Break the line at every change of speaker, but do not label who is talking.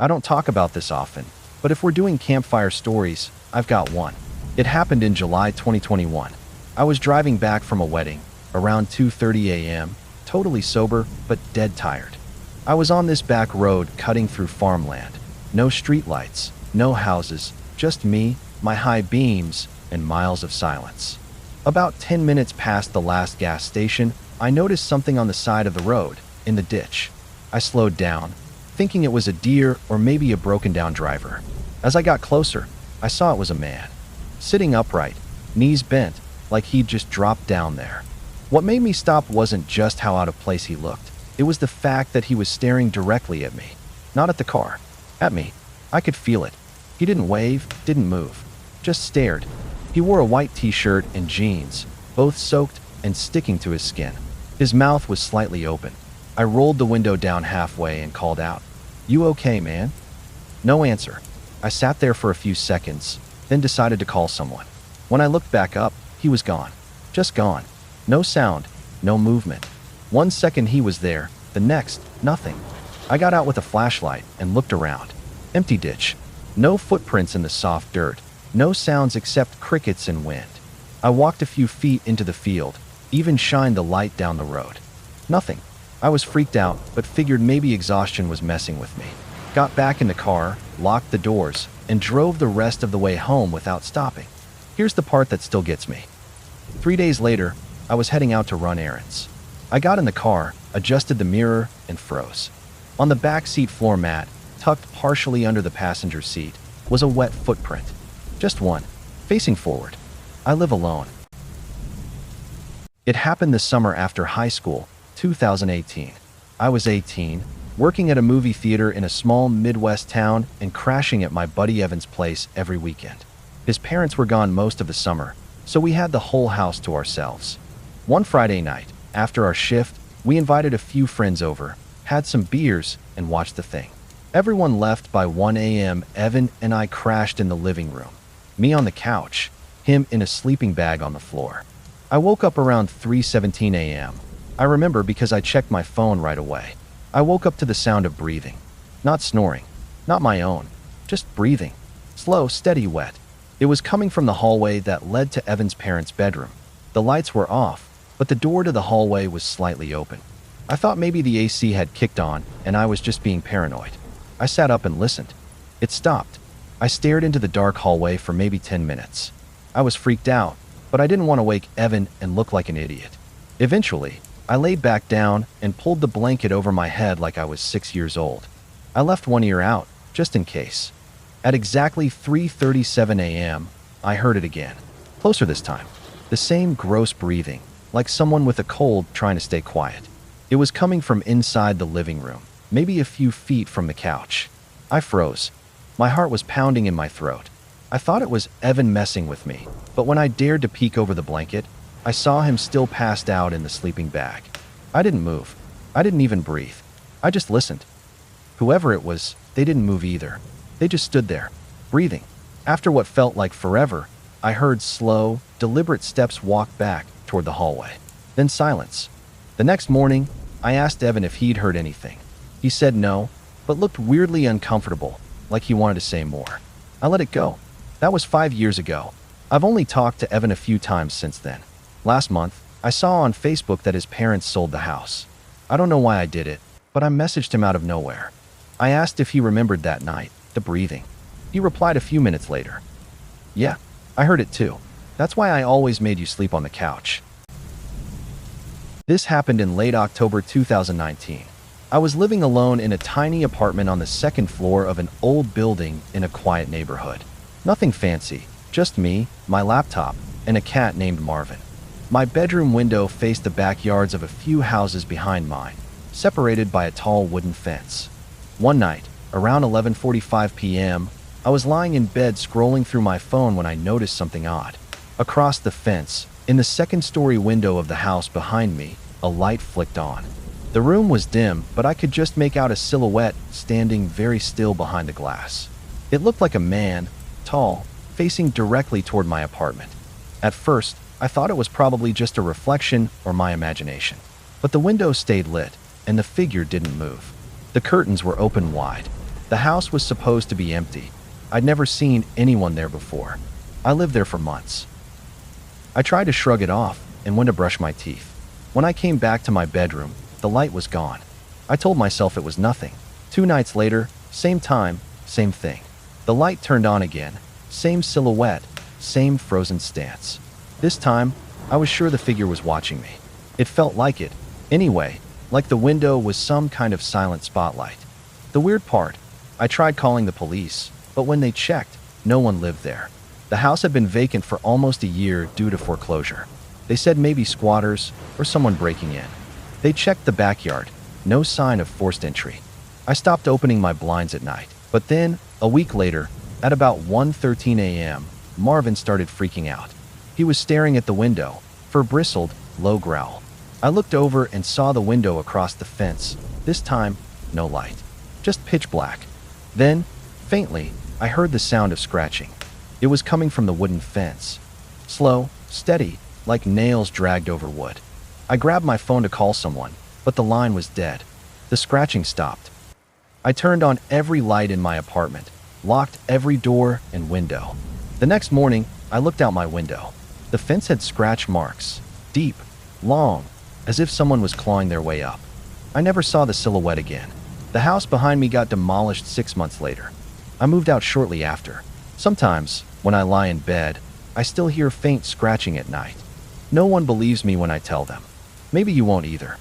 I don't talk about this often, but if we're doing campfire stories, I've got one. It happened in July 2021. I was driving back from a wedding, around 2:30 a.m., totally sober, but dead tired. I was on this back road cutting through farmland. No streetlights, no houses, just me, my high beams, and miles of silence. About 10 minutes past the last gas station, I noticed something on the side of the road, in the ditch. I slowed down, thinking it was a deer or maybe a broken-down driver. As I got closer, I saw it was a man, sitting upright, knees bent, like he'd just dropped down there. What made me stop wasn't just how out of place he looked. It was the fact that he was staring directly at me, not at the car, at me. I could feel it. He didn't wave, didn't move, just stared. He wore a white t-shirt and jeans, both soaked and sticking to his skin. His mouth was slightly open. I rolled the window down halfway and called out, "You okay, man?" No answer. I sat there for a few seconds, then decided to call someone. When I looked back up, he was gone. Just gone. No sound, no movement. 1 second he was there, the next, nothing. I got out with a flashlight and looked around. Empty ditch. No footprints in the soft dirt. No sounds except crickets and wind. I walked a few feet into the field, even shined the light down the road. Nothing. I was freaked out, but figured maybe exhaustion was messing with me. Got back in the car, locked the doors, and drove the rest of the way home without stopping. Here's the part that still gets me. 3 days later, I was heading out to run errands. I got in the car, adjusted the mirror, and froze. On the back seat floor mat, tucked partially under the passenger seat, was a wet footprint. Just one, facing forward. I live alone. It happened this summer after high school, 2018. I was 18, working at a movie theater in a small Midwest town and crashing at my buddy Evan's place every weekend. His parents were gone most of the summer, so we had the whole house to ourselves. One Friday night, after our shift, we invited a few friends over, had some beers, and watched the thing. Everyone left by 1 a.m. Evan and I crashed in the living room. Me on the couch, him in a sleeping bag on the floor. I woke up around 3:17 a.m. I remember because I checked my phone right away. I woke up to the sound of breathing. Not snoring, not my own, just breathing. Slow, steady, wet. It was coming from the hallway that led to Evan's parents' bedroom. The lights were off, but the door to the hallway was slightly open. I thought maybe the AC had kicked on and I was just being paranoid. I sat up and listened. It stopped. I stared into the dark hallway for maybe 10 minutes. I was freaked out, but I didn't want to wake Evan and look like an idiot. Eventually, I laid back down and pulled the blanket over my head like I was 6 years old. I left one ear out, just in case. At exactly 3:37 a.m., I heard it again. Closer this time. The same gross breathing, like someone with a cold trying to stay quiet. It was coming from inside the living room, maybe a few feet from the couch. I froze. My heart was pounding in my throat. I thought it was Evan messing with me, but when I dared to peek over the blanket, I saw him still passed out in the sleeping bag. I didn't move. I didn't even breathe. I just listened. Whoever it was, they didn't move either. They just stood there, breathing. After what felt like forever, I heard slow, deliberate steps walk back toward the hallway. Then silence. The next morning, I asked Evan if he'd heard anything. He said no, but looked weirdly uncomfortable, like he wanted to say more. I let it go. That was 5 years ago. I've only talked to Evan a few times since then. Last month, I saw on Facebook that his parents sold the house. I don't know why I did it, but I messaged him out of nowhere. I asked if he remembered that night, the breathing. He replied a few minutes later. "Yeah, I heard it too. That's why I always made you sleep on the couch." This happened in late October 2019. I was living alone in a tiny apartment on the second floor of an old building in a quiet neighborhood. Nothing fancy, just me, my laptop, and a cat named Marvin. My bedroom window faced the backyards of a few houses behind mine, separated by a tall wooden fence. One night, around 11:45 p.m., I was lying in bed scrolling through my phone when I noticed something odd. Across the fence, in the second-story window of the house behind me, a light flicked on. The room was dim, but I could just make out a silhouette standing very still behind the glass. It looked like a man, tall, facing directly toward my apartment. At first, I thought it was probably just a reflection or my imagination. But the window stayed lit, and the figure didn't move. The curtains were open wide. The house was supposed to be empty. I'd never seen anyone there before. I lived there for months. I tried to shrug it off and went to brush my teeth. When I came back to my bedroom, the light was gone. I told myself it was nothing. 2 nights later, same time, same thing. The light turned on again. Same silhouette, same frozen stance. This time, I was sure the figure was watching me. It felt like it. Anyway, like the window was some kind of silent spotlight. The weird part, I tried calling the police, but when they checked, no one lived there. The house had been vacant for almost a year due to foreclosure. They said maybe squatters or someone breaking in. They checked the backyard. No sign of forced entry. I stopped opening my blinds at night. But then, a week later, at about 1:13 a.m., Marvin started freaking out. He was staring at the window, fur bristled, low growl. I looked over and saw the window across the fence. This time, no light. Just pitch black. Then, faintly, I heard the sound of scratching. It was coming from the wooden fence. Slow, steady, like nails dragged over wood. I grabbed my phone to call someone, but the line was dead. The scratching stopped. I turned on every light in my apartment, locked every door and window. The next morning, I looked out my window. The fence had scratch marks, deep, long, as if someone was clawing their way up. I never saw the silhouette again. The house behind me got demolished 6 months later. I moved out shortly after. Sometimes, when I lie in bed, I still hear faint scratching at night. No one believes me when I tell them. Maybe you won't either.